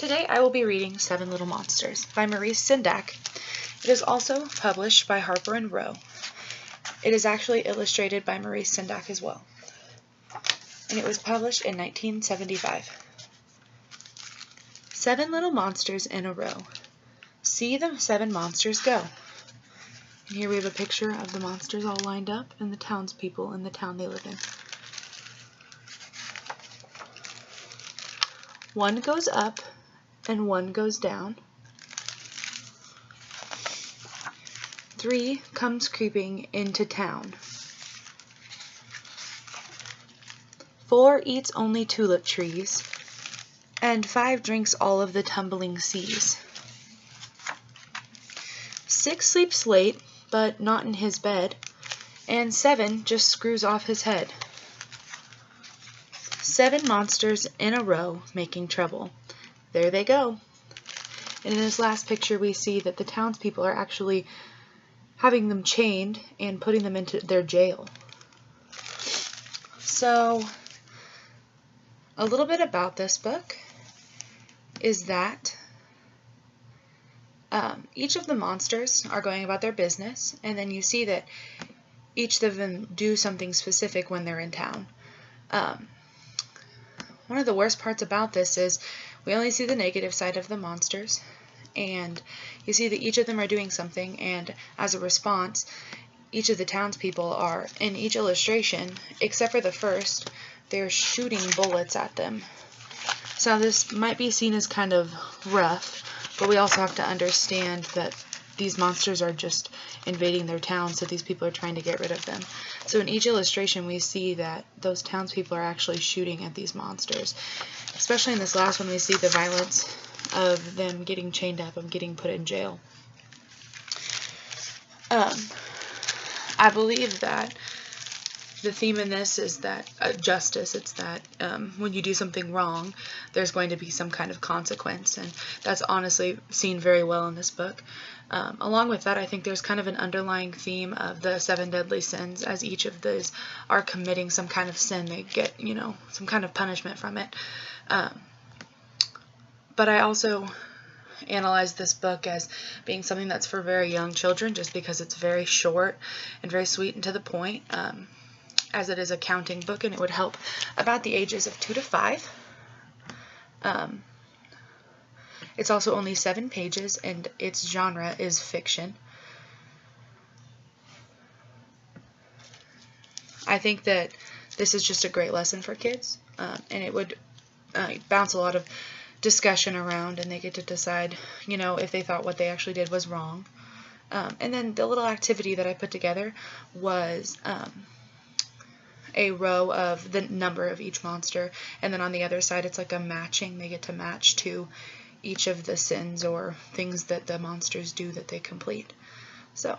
Today I will be reading Seven Little Monsters by Maurice Sendak. It is also published by Harper & Row. It is actually illustrated by Maurice Sendak as well. And it was published in 1975. 7 little monsters in a row. See the 7 monsters go. And here we have a picture of the monsters all lined up and the townspeople in the town they live in. 1 goes up and 1 goes down. 3 comes creeping into town. 4 eats only tulip trees, and 5 drinks all of the tumbling seas. 6 sleeps late, but not in his bed, and 7 just screws off his head. 7 monsters in a row making trouble. There they go. And in this last picture we see that the townspeople are actually having them chained and putting them into their jail. So, a little bit about this book is that each of the monsters are going about their business, and then you see that each of them do something specific when they're in town. One of the worst parts about this is we only see the negative side of the monsters, and you see that each of them are doing something, and as a response, each of the townspeople are, in each illustration, except for the first, they're shooting bullets at them. So this might be seen as kind of rough, but we also have to understand that these monsters are just invading their town, so these people are trying to get rid of them. So in each illustration we see that those townspeople are actually shooting at these monsters. Especially in this last one we see the violence of them getting chained up and getting put in jail. I believe that the theme in this is that justice. It's that when you do something wrong, there's going to be some kind of consequence, and that's honestly seen very well in this book. Along with that, I think there's kind of an underlying theme of the 7 deadly sins. As each of those are committing some kind of sin, they get, some kind of punishment from it. But I also analyze this book as being something that's for very young children, just because it's very short and very sweet and to the point. As it is a counting book, and it would help about the ages of 2 to 5. It's also only 7 pages, and its genre is fiction. I think that this is just a great lesson for kids, and it would bounce a lot of discussion around, and they get to decide, if they thought what they actually did was wrong. And then the little activity that I put together was a row of the number of each monster, and then on the other side it's like a matching. They get to match to each of the sins or things that the monsters do that they complete. So